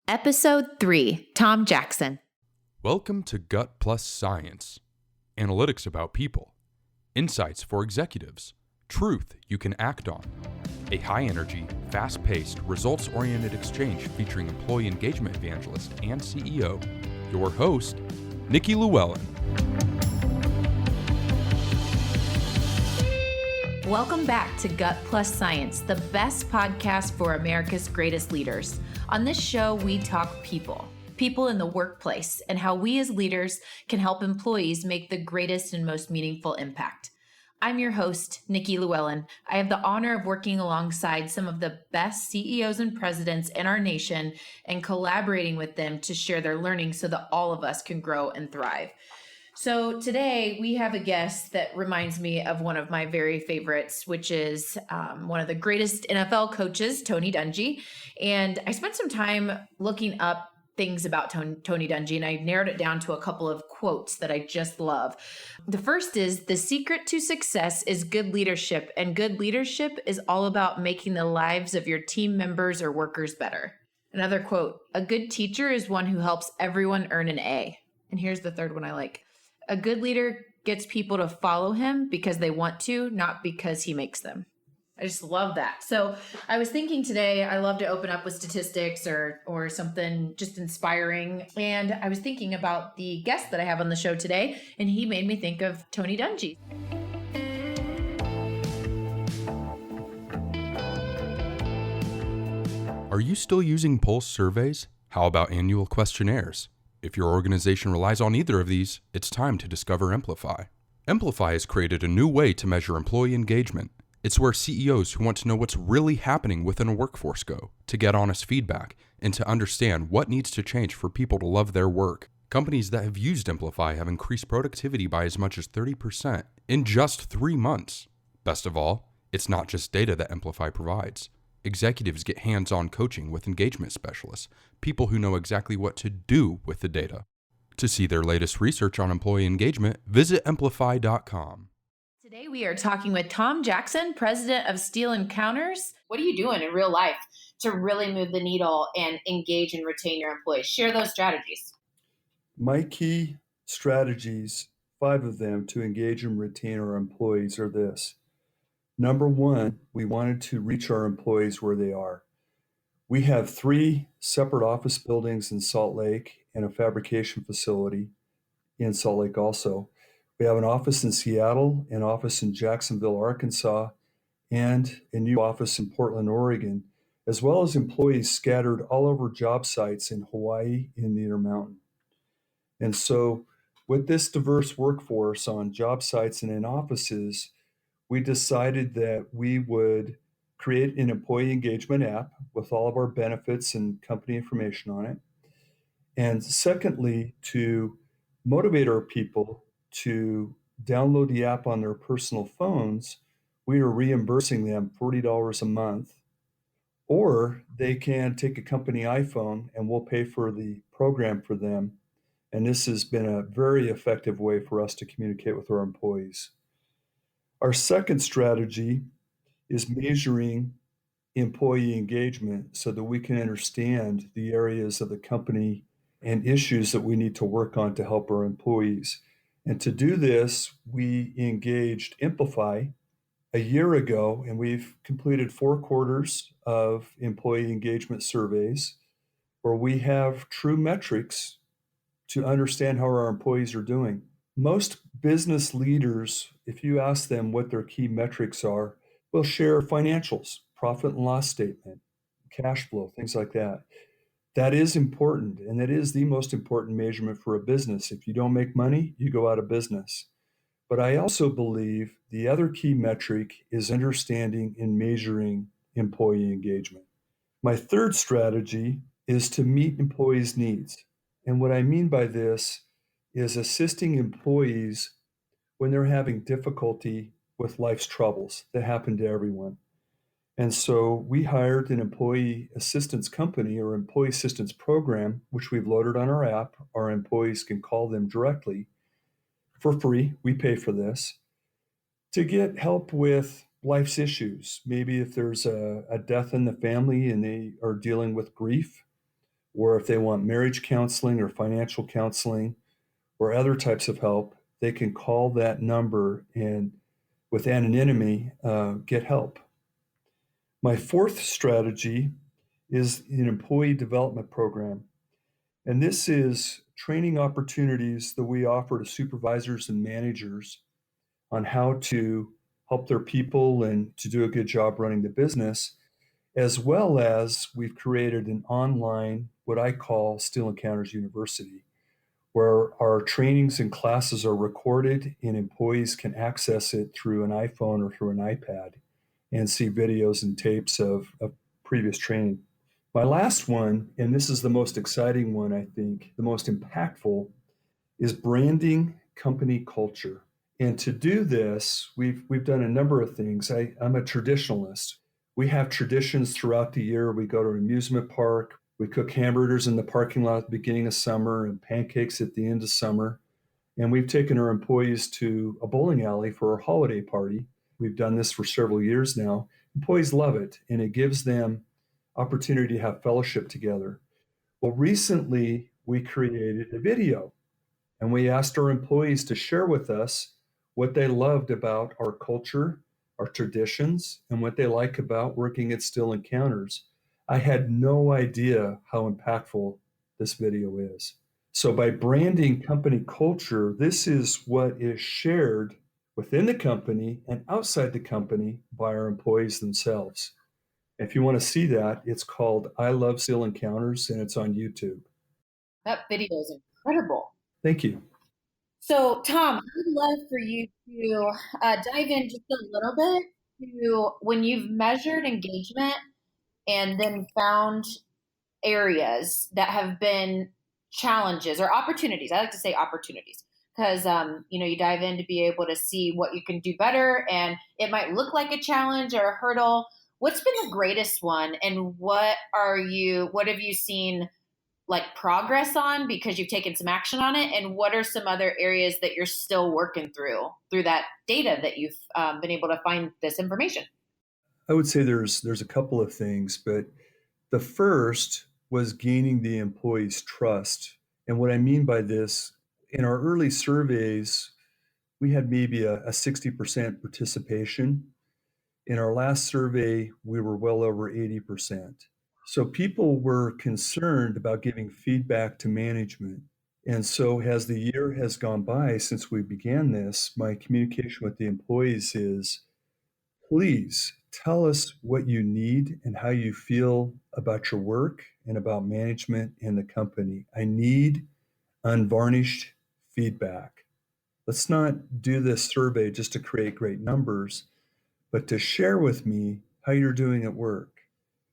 Episode 3, Tom Jackson. Welcome to Gut Plus Science. Analytics about people. Insights for executives. Truth you can act on. A high-energy, fast-paced, results-oriented exchange featuring employee engagement evangelist and CEO, your host, Nikki Llewellyn. Welcome back to Gut Plus Science, the best podcast for America's greatest leaders. On this show, we talk people in the workplace, and how we as leaders can help employees make the greatest and most meaningful impact. I'm your host, Nikki Llewellyn. I have the honor of working alongside some of the best CEOs and presidents in our nation and collaborating with them to share their learning so that all of us can grow and thrive. So today we have a guest that reminds me of one of my very favorites, which is one of the greatest NFL coaches, Tony Dungy. And I spent some time looking up things about Tony Dungy, and I narrowed it down to a couple of quotes that I just love. The first is, "The secret to success is good leadership, and good leadership is all about making the lives of your team members or workers better." Another quote, "A good teacher is one who helps everyone earn an A." And here's the third one I like. "A good leader gets people to follow him because they want to, not because he makes them." I just love that. So I was thinking today, I love to open up with statistics or something just inspiring. And I was thinking about the guest that I have on the show today, and he made me think of Tony Dungy. Are you still using pulse surveys? How about annual questionnaires? If your organization relies on either of these, it's time to discover Emplify. Emplify has created a new way to measure employee engagement. It's where CEOs who want to know what's really happening within a workforce go, to get honest feedback, and to understand what needs to change for people to love their work. Companies that have used Emplify have increased productivity by as much as 30% in just 3 months. Best of all, it's not just data that Emplify provides. Executives get hands-on coaching with engagement specialists, people who know exactly what to do with the data. To see their latest research on employee engagement, visit Emplify.com. Today we are talking with Tom Jackson, president of Steel Encounters. What are you doing in real life to really move the needle and engage and retain your employees? Share those strategies. My key strategies, 5 of them, to engage and retain our employees are this. Number 1, we wanted to reach our employees where they are. We have 3 separate office buildings in Salt Lake and a fabrication facility in Salt Lake also. We have an office in Seattle, an office in Jacksonville, Arkansas, and a new office in Portland, Oregon, as well as employees scattered all over job sites in Hawaii and the Intermountain. And so with this diverse workforce on job sites and in offices, we decided that we would create an employee engagement app with all of our benefits and company information on it. And secondly, to motivate our people to download the app on their personal phones, we are reimbursing them $40 a month, or they can take a company iPhone and we'll pay for the program for them. And this has been a very effective way for us to communicate with our employees. Our second strategy is measuring employee engagement so that we can understand the areas of the company and issues that we need to work on to help our employees. And to do this, we engaged Emplify a year ago, and we've completed 4 quarters of employee engagement surveys where we have true metrics to understand how our employees are doing. Most business leaders, if you ask them what their key metrics are, will share financials, profit and loss statement, cash flow, things like that. That is important, and that is the most important measurement for a business. If you don't make money, you go out of business. But I also believe the other key metric is understanding and measuring employee engagement. My third strategy is to meet employees' needs. And what I mean by this is assisting employees when they're having difficulty with life's troubles that happen to everyone. And so we hired an employee assistance company or employee assistance program, which we've loaded on our app. Our employees can call them directly for free. We pay for this to get help with life's issues. Maybe if there's a death in the family and they are dealing with grief, or if they want marriage counseling or financial counseling or other types of help, they can call that number and with anonymity, get help. My fourth strategy is an employee development program. And this is training opportunities that we offer to supervisors and managers on how to help their people and to do a good job running the business, as well as we've created an online, what I call Steel Encounters University, where our trainings and classes are recorded and employees can access it through an iPhone or through an iPad and see videos and tapes of previous training. My last one, and this is the most exciting one, I think, the most impactful, is branding company culture. And to do this, we've done a number of things. I'm a traditionalist. We have traditions throughout the year. We go to an amusement park. We cook hamburgers in the parking lot at the beginning of summer and pancakes at the end of summer. And we've taken our employees to a bowling alley for our holiday party. We've done this for several years now. Employees love it, and it gives them opportunity to have fellowship together. Well, recently we created a video and we asked our employees to share with us what they loved about our culture, our traditions, and what they like about working at Steel Encounters. I had no idea how impactful this video is. So by branding company culture, this is what is shared within the company and outside the company by our employees themselves. If you want to see that, it's called I Love Steel Encounters and it's on YouTube. That video is incredible. Thank you. So, Tom, I'd love for you to dive in just a little bit to when you've measured engagement and then found areas that have been challenges or opportunities. I like to say opportunities because you dive in to be able to see what you can do better, and it might look like a challenge or a hurdle. What's been the greatest one, and what have you seen like progress on because you've taken some action on it, and what are some other areas that you're still working through that data that you've been able to find this information? I would say there's a couple of things, but the first was gaining the employees' trust. And what I mean by this, in our early surveys, we had maybe a 60% participation. In our last survey, we were well over 80%. So people were concerned about giving feedback to management. And so as the year has gone by since we began this, my communication with the employees is, please tell us what you need and how you feel about your work and about management and the company. I need unvarnished feedback. Let's not do this survey just to create great numbers, but to share with me how you're doing at work.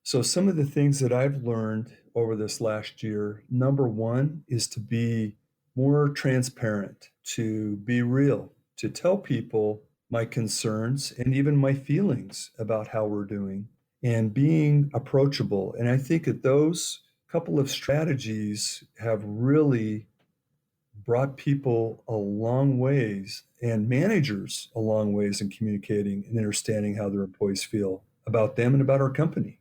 So some of the things that I've learned over this last year, number one is to be more transparent, to be real, to tell people my concerns and even my feelings about how we're doing, and being approachable. And I think that those couple of strategies have really brought people a long ways and managers a long ways in communicating and understanding how their employees feel about them and about our company.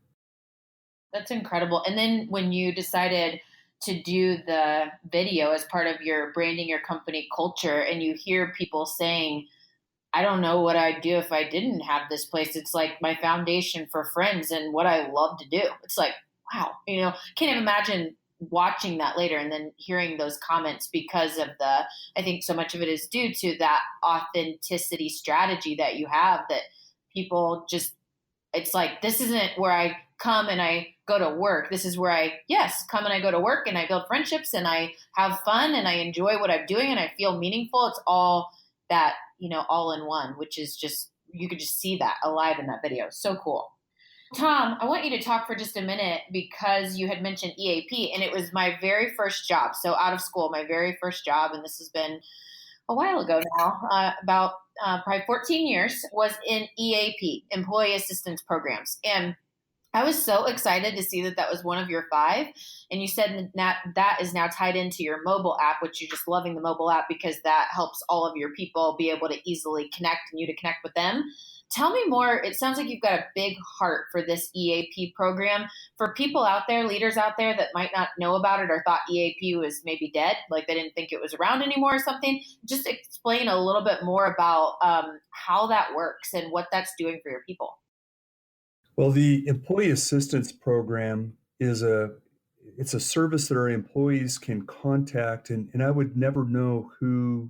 That's incredible. And then when you decided to do the video as part of your branding your company culture, and you hear people saying, I don't know what I'd do if I didn't have this place. It's like my foundation for friends and what I love to do. It's like, wow, can't even imagine watching that later and then hearing those comments because of I think so much of it is due to that authenticity strategy that you have, that people just, it's like, this isn't where I come and I go to work. This is where I come and I go to work and I build friendships and I have fun and I enjoy what I'm doing and I feel meaningful. It's all that, all in one, which is just, you could just see that alive in that video. So cool. Tom, I want you to talk for just a minute because you had mentioned EAP and it was my very first job. So out of school, my very first job, and this has been a while ago now, about probably 14 years, was in EAP, Employee Assistance Programs. And I was so excited to see that that was one of your 5. And you said that is now tied into your mobile app, which you're just loving the mobile app because that helps all of your people be able to easily connect and you to connect with them. Tell me more. It sounds like you've got a big heart for this EAP program. For people out there, leaders out there that might not know about it or thought EAP was maybe dead, like they didn't think it was around anymore or something, just explain a little bit more about how that works and what that's doing for your people. Well, the Employee Assistance Program it's a service that our employees can contact, and I would never know who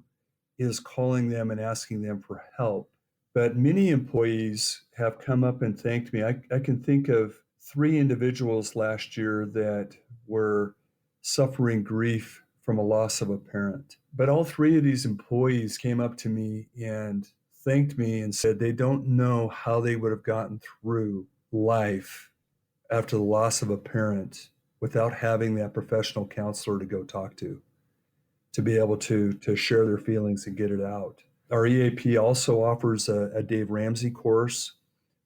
is calling them and asking them for help. But many employees have come up and thanked me. I can think of 3 individuals last year that were suffering grief from a loss of a parent. But all 3 of these employees came up to me and thanked me and said they don't know how they would have gotten through life after the loss of a parent without having that professional counselor to go talk to be able to share their feelings and get it out. Our EAP also offers a Dave Ramsey course.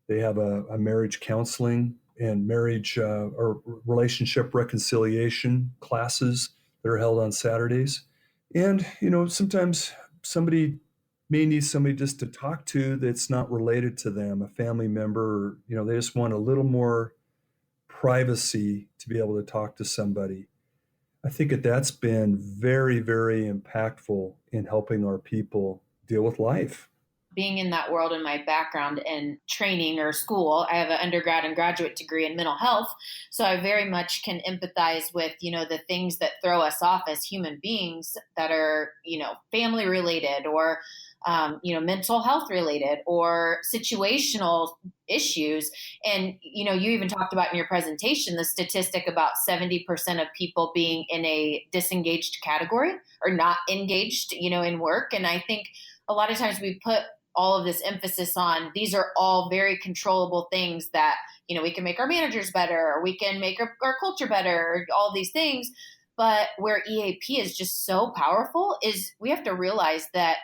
They have a marriage counseling and marriage or relationship reconciliation classes that are held on Saturdays. And, sometimes somebody may need somebody just to talk to that's not related to them, a family member, or, they just want a little more privacy to be able to talk to somebody. I think that's been very, very impactful in helping our people deal with life. Being in that world in my background and training or school, I have an undergrad and graduate degree in mental health. So I very much can empathize with, the things that throw us off as human beings that are, family related or, mental health related or situational issues. And, you even talked about in your presentation, the statistic about 70% of people being in a disengaged category or not engaged, in work. And I think a lot of times we put all of this emphasis on these are all very controllable things that, we can make our managers better, or we can make our culture better, or all these things. But where EAP is just so powerful is we have to realize that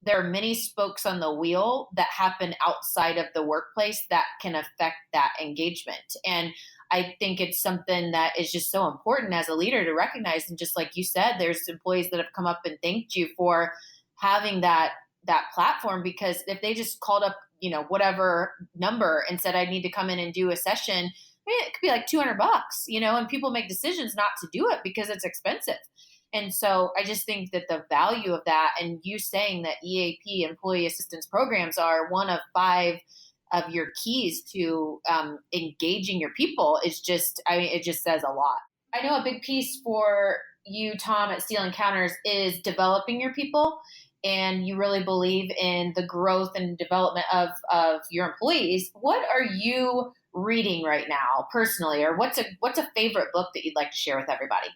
there are many spokes on the wheel that happen outside of the workplace that can affect that engagement. And I think it's something that is just so important as a leader to recognize. And just like you said, there's employees that have come up and thanked you for having that platform, because if they just called up, whatever number and said, I need to come in and do a session, it could be like $200, and people make decisions not to do it because it's expensive. And so I just think that the value of that, and you saying that EAP, employee assistance programs, are one of 5 of your keys to engaging your people is just, it just says a lot. I know a big piece for you, Tom, at Steel Encounters is developing your people. And you really believe in the growth and development of your employees. What are you reading right now personally, or what's a favorite book that you'd like to share with everybody?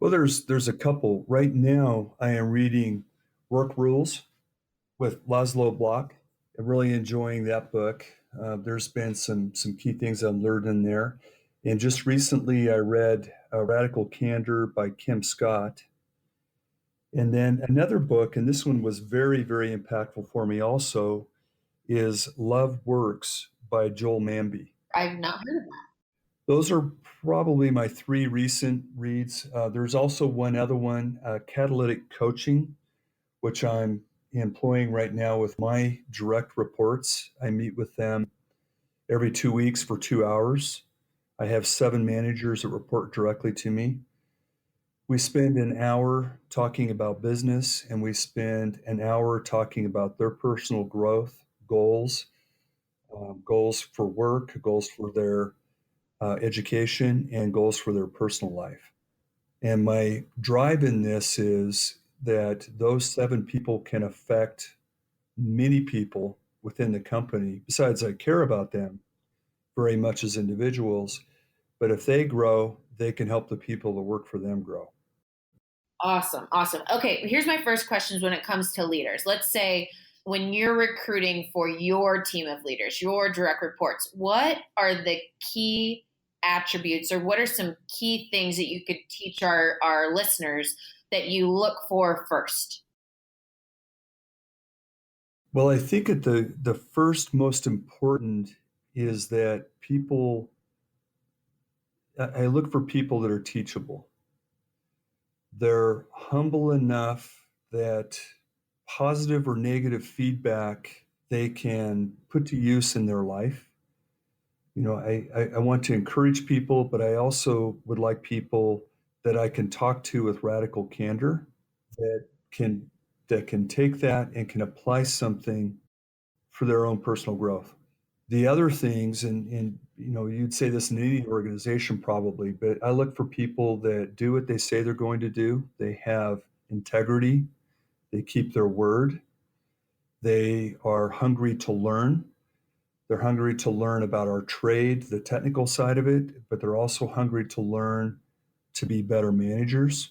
Well, there's a couple. Right now, I am reading Work Rules with Laszlo Block. I'm really enjoying that book. There's been some key things I've learned in there. And just recently, I read Radical Candor by Kim Scott. And then another book, and this one was very, very impactful for me also, is Love Works by Joel Manby. I've not heard of that. Those are probably my 3 recent reads. There's also one other one, Catalytic Coaching, which I'm employing right now with my direct reports. I meet with them every 2 weeks for 2 hours. I have 7 managers that report directly to me. We spend an hour talking about business, and we spend an hour talking about their personal growth, goals, goals for work, goals for their education, and goals for their personal life. And my drive in this is that those 7 people can affect many people within the company. Besides, I care about them very much as individuals, but if they grow, they can help the people that work for them grow. Awesome. Okay, here's my first questions when it comes to leaders. Let's say when you're recruiting for your team of leaders, your direct reports, what are the key attributes, or what are some key things that you could teach our listeners that you look for first? Well, I think that the first most important is that I look for people that are teachable. They're humble enough that positive or negative feedback they can put to use in their life. I want to encourage people, but I also would like people that I can talk to with radical candor that can that can take that and can apply something for their own personal growth. The other things, and you'd say this in any organization probably, but I look for people that do what they say they're going to do. They have integrity. They keep their word. They are hungry to learn. They're hungry to learn about our trade, the technical side of it, but they're also hungry to learn to be better managers.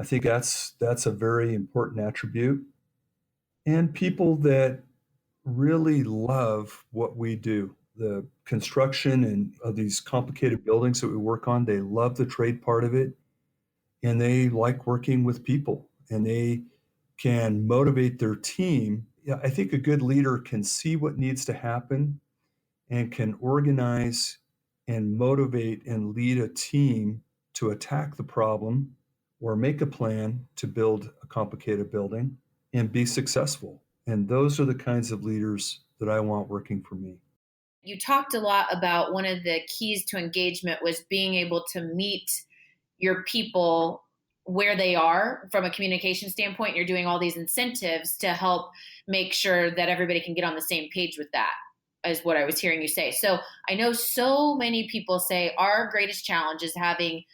I think that's a very important attribute. And people that really love what we do. The construction and of these complicated buildings that we work on, they love the trade part of it, and they like working with people, and they can motivate their team. Yeah, I think a good leader can see what needs to happen and can organize and motivate and lead a team to attack the problem or make a plan to build a complicated building and be successful. And those are the kinds of leaders that I want working for me. You talked a lot about one of the keys to engagement was being able to meet your people where they are from a communication standpoint. You're doing all these incentives to help make sure that everybody can get on the same page with that, is what I was hearing you say. So I know so many people say our greatest challenge is having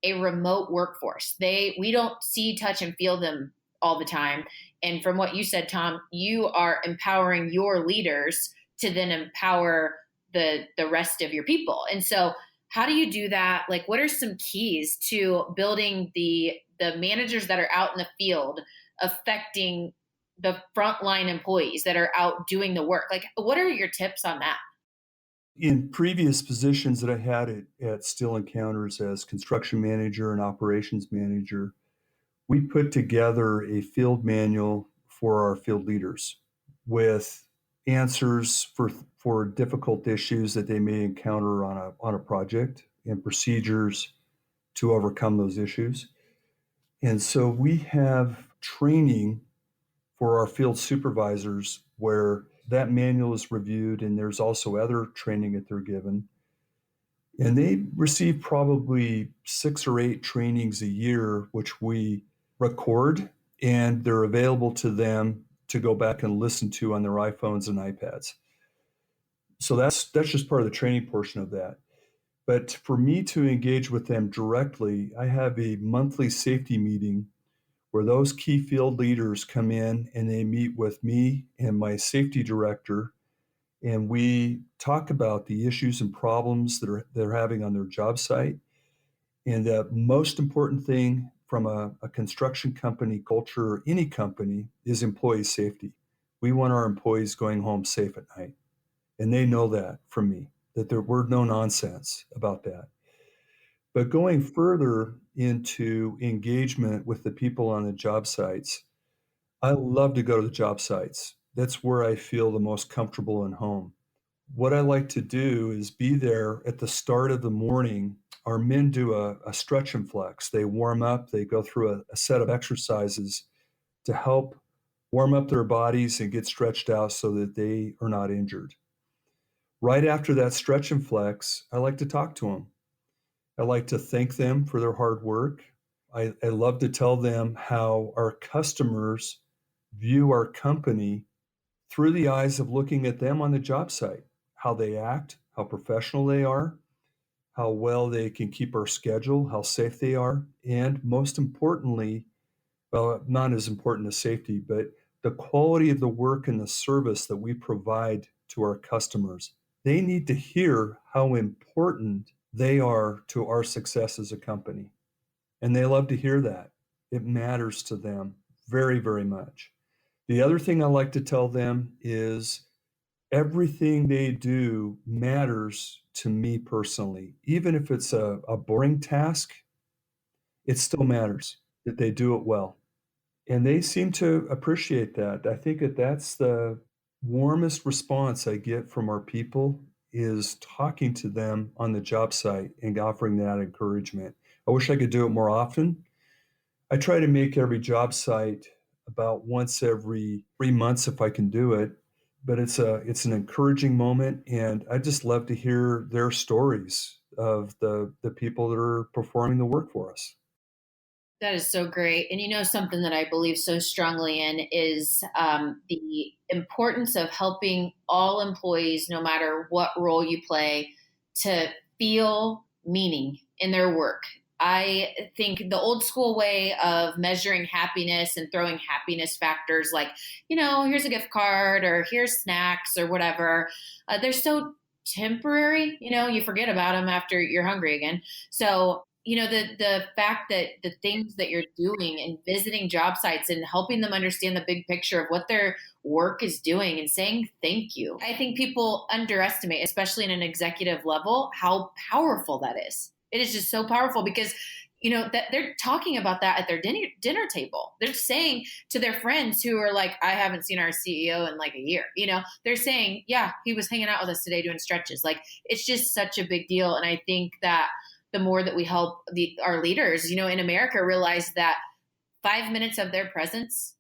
a remote workforce. We don't see, touch, and feel them all the time. And from what you said, Tom, you are empowering your leaders to then empower the rest of your people. And so how do you do that? Like, what are some keys to building the managers that are out in the field affecting the frontline employees that are out doing the work? Like, what are your tips on that? In previous positions that I had at Steel Encounters as construction manager and operations manager, we put together a field manual for our field leaders with answers for difficult issues that they may encounter on a project and procedures to overcome those issues. And so we have training for our field supervisors where that manual is reviewed, and there's also other training that they're given. And they receive probably 6 or 8 trainings a year, which we record, and they're available to them to go back and listen to on their iPhones and iPads. So that's just part of the training portion of that. But for me to engage with them directly, I have a monthly safety meeting where those key field leaders come in and they meet with me and my safety director, and we talk about the issues and problems that they're having on their job site. And the most important thing from a construction company culture or any company is employee safety. We want our employees going home safe at night. And they know that from me, that there were no nonsense about that. But going further into engagement with the people on the job sites, I love to go to the job sites. That's where I feel the most comfortable and home. What I like to do is be there at the start of the morning. Our men do a stretch and flex. They warm up, they go through a set of exercises to help warm up their bodies and get stretched out so that they are not injured. Right after that stretch and flex, I like to talk to them. I like to thank them for their hard work. I love to tell them how our customers view our company through the eyes of looking at them on the job site, how they act, how professional they are, how well they can keep our schedule, how safe they are, and most importantly, well, not as important as safety, but the quality of the work and the service that we provide to our customers. They need to hear how important they are to our success as a company. And they love to hear that. It matters to them very, very much. The other thing I like to tell them is everything they do matters to me personally. Even if it's a boring task, it still matters that they do it well. And they seem to appreciate that. I think that's warmest response I get from our people is talking to them on the job site and offering that encouragement. I wish I could do it more often. I try to make every job site about once every 3 months if I can do it. But it's an encouraging moment, and I just love to hear their stories of the people that are performing the work for us. That is so great. And something that I believe so strongly in is the importance of helping all employees, no matter what role you play, to feel meaning in their work. I think the old school way of measuring happiness and throwing happiness factors like, here's a gift card or here's snacks or whatever, they're so temporary. You forget about them after you're hungry again. So the fact that the things that you're doing and visiting job sites and helping them understand the big picture of what their work is doing and saying thank you. I think people underestimate, especially in an executive level, how powerful that is. It is just so powerful because that they're talking about that at their dinner table. They're saying to their friends who are like, I haven't seen our CEO in like a year. They're saying, yeah, he was hanging out with us today doing stretches. Like, it's just such a big deal. And I think that the more that we help our leaders, in America, realize that 5 minutes of their presence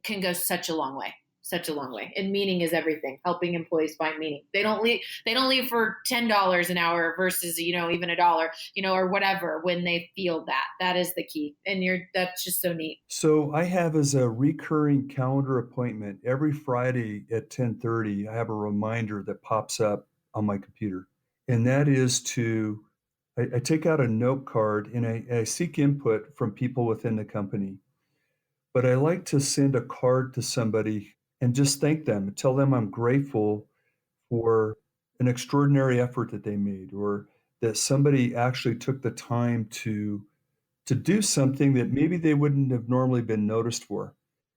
can go such a long way. Such a long way. And meaning is everything. Helping employees find meaning. They don't leave for $10 an hour versus, even $1, or whatever, when they feel that. That is the key. And that's just so neat. So I have as a recurring calendar appointment every Friday at 10:30, I have a reminder that pops up on my computer. And that is I take out a note card and I seek input from people within the company. But I like to send a card to somebody and just thank them, tell them I'm grateful for an extraordinary effort that they made, or that somebody actually took the time to do something that maybe they wouldn't have normally been noticed for.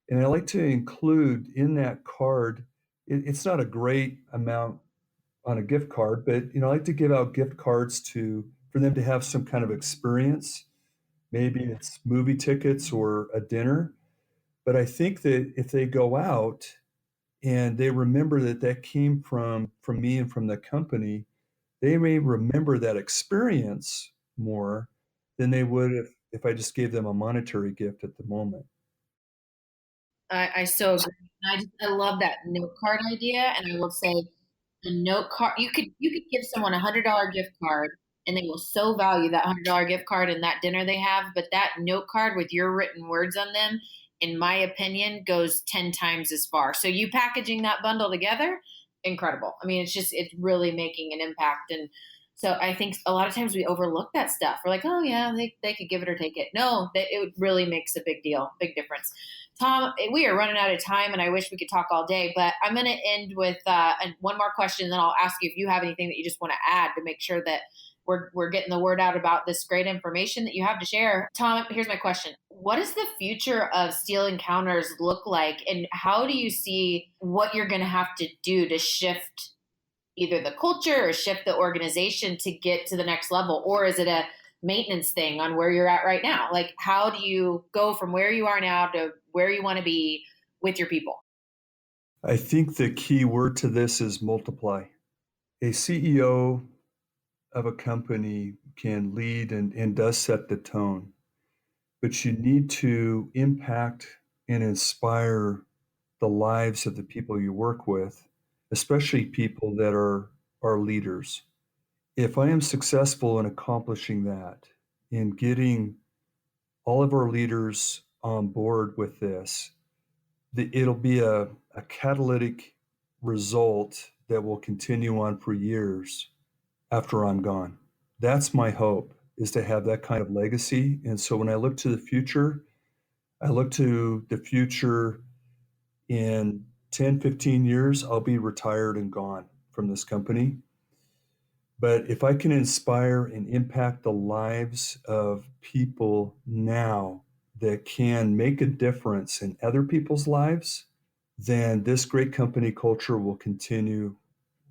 And I like to include in that card, it's not a great amount on a gift card, but I like to give out gift cards for them to have some kind of experience. Maybe it's movie tickets or a dinner. But I think that if they go out and they remember that that came from me and from the company, they may remember that experience more than they would if I just gave them a monetary gift at the moment. I so agree. I love that note card idea. And I will say, the note card, you could give someone $100 gift card and they will so value that $100 gift card and that dinner they have. But that note card with your written words on them, in my opinion, goes 10 times as far. So you packaging that bundle together, incredible. I mean, it's really making an impact. And so I think a lot of times we overlook that stuff. We're like, oh yeah, they could give it or take it. No, it really makes a big deal, big difference. Tom, we are running out of time and I wish we could talk all day, but I'm going to end with one more question. And then I'll ask you if you have anything that you just want to add to make sure that we're getting the word out about this great information that you have to share. Tom, here's my question. What does the future of Steel Encounters look like? And how do you see what you're going to have to do to shift either the culture or shift the organization to get to the next level? Or is it a maintenance thing on where you're at right now? Like, how do you go from where you are now to where you want to be with your people? I think the key word to this is multiply. A CEO of a company can lead and does set the tone, but you need to impact and inspire the lives of the people you work with, especially people that are leaders. If I am successful in accomplishing that, in getting all of our leaders on board with this, it'll be a catalytic result that will continue on for years after I'm gone. That's my hope, is to have that kind of legacy. And so when I look to the future, I look to the future in 10, 15 years, I'll be retired and gone from this company. But if I can inspire and impact the lives of people now that can make a difference in other people's lives, then this great company culture will continue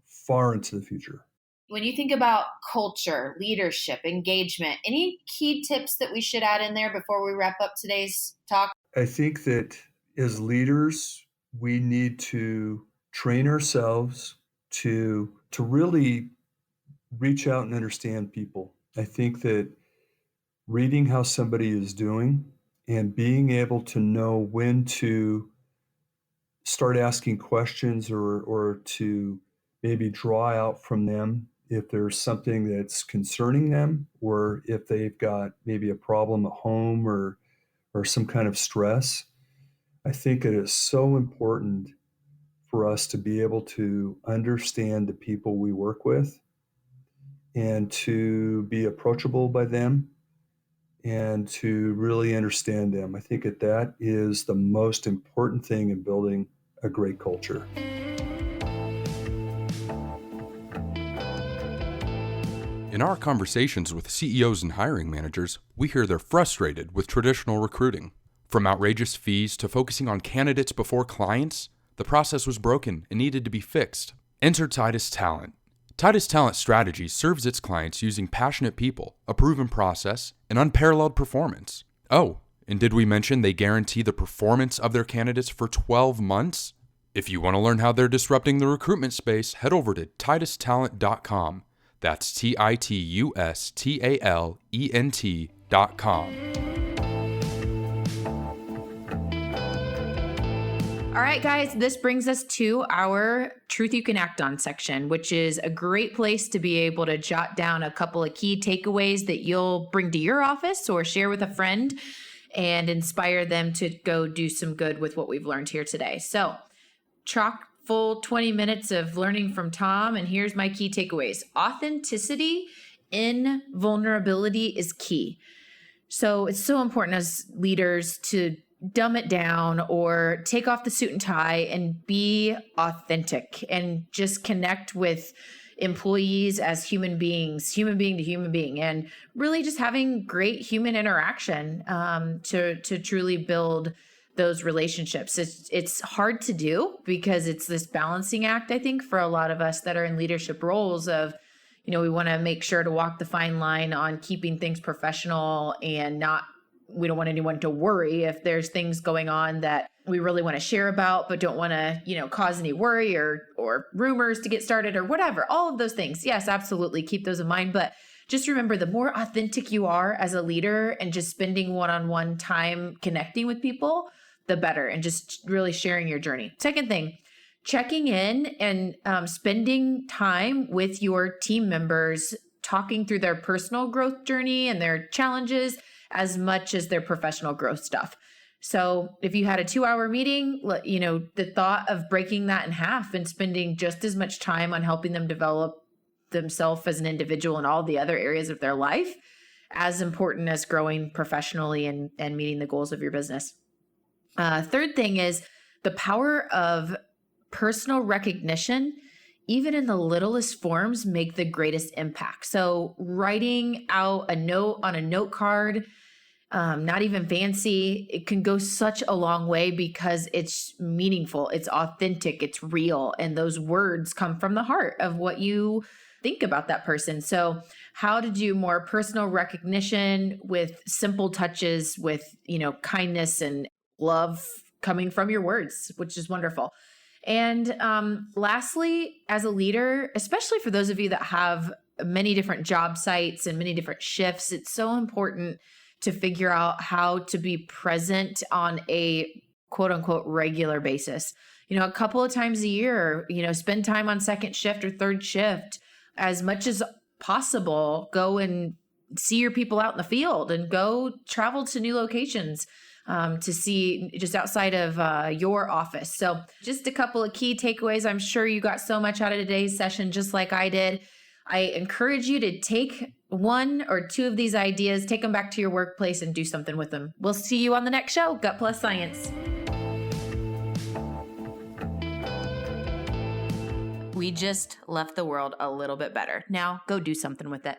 far into the future. When you think about culture, leadership, engagement, any key tips that we should add in there before we wrap up today's talk? I think that as leaders, we need to train ourselves to really reach out and understand people. I think that reading how somebody is doing and being able to know when to start asking questions or to maybe draw out from them if there's something that's concerning them or if they've got maybe a problem at home or some kind of stress. I think it is so important for us to be able to understand the people we work with and to be approachable by them and to really understand them. I think that is the most important thing in building a great culture. In our conversations with CEOs and hiring managers, we hear they're frustrated with traditional recruiting. From outrageous fees to focusing on candidates before clients, the process was broken and needed to be fixed. Enter Titus Talent. Titus Talent Strategies serves its clients using passionate people, a proven process, and unparalleled performance. Oh, and did we mention they guarantee the performance of their candidates for 12 months? If you want to learn how they're disrupting the recruitment space, head over to titustalent.com. That's TITUSTALENT.com. All right, guys, this brings us to our Truth You Can Act On section, which is a great place to be able to jot down a couple of key takeaways that you'll bring to your office or share with a friend and inspire them to go do some good with what we've learned here today. So, chock full 20 minutes of learning from Tom, and here's my key takeaways. Authenticity in vulnerability is key. So it's so important as leaders to dumb it down or take off the suit and tie and be authentic and just connect with employees as human beings, human being to human being, and really just having great human interaction to truly build those relationships. It's hard to do because it's this balancing act, I think, for a lot of us that are in leadership roles of, we want to make sure to walk the fine line on keeping things professional and we don't want anyone to worry if there's things going on that we really want to share about, but don't want to, cause any worry or rumors to get started or whatever, all of those things. Yes, absolutely. Keep those in mind. But just remember, the more authentic you are as a leader and just spending one-on-one time connecting with people, the better, and just really sharing your journey. Second thing, checking in and spending time with your team members, talking through their personal growth journey and their challenges as much as their professional growth stuff. So if you had a 2-hour meeting, the thought of breaking that in half and spending just as much time on helping them develop themselves as an individual in all the other areas of their life, as important as growing professionally and meeting the goals of your business. Third thing is the power of personal recognition, even in the littlest forms, make the greatest impact. So writing out a note on a note card, not even fancy, it can go such a long way because it's meaningful, it's authentic, it's real, and those words come from the heart of what you think about that person. So how to do more personal recognition with simple touches, with, kindness and love coming from your words, which is wonderful. And lastly, as a leader, especially for those of you that have many different job sites and many different shifts, it's so important to figure out how to be present on a quote unquote regular basis. A couple of times a year, spend time on second shift or third shift. As much as possible, go and see your people out in the field and go travel to new locations to see just outside of your office. So just a couple of key takeaways. I'm sure you got so much out of today's session, just like I did. I encourage you to take 1 or 2 of these ideas, take them back to your workplace and do something with them. We'll see you on the next show, Gut Plus Science. We just left the world a little bit better. Now go do something with it.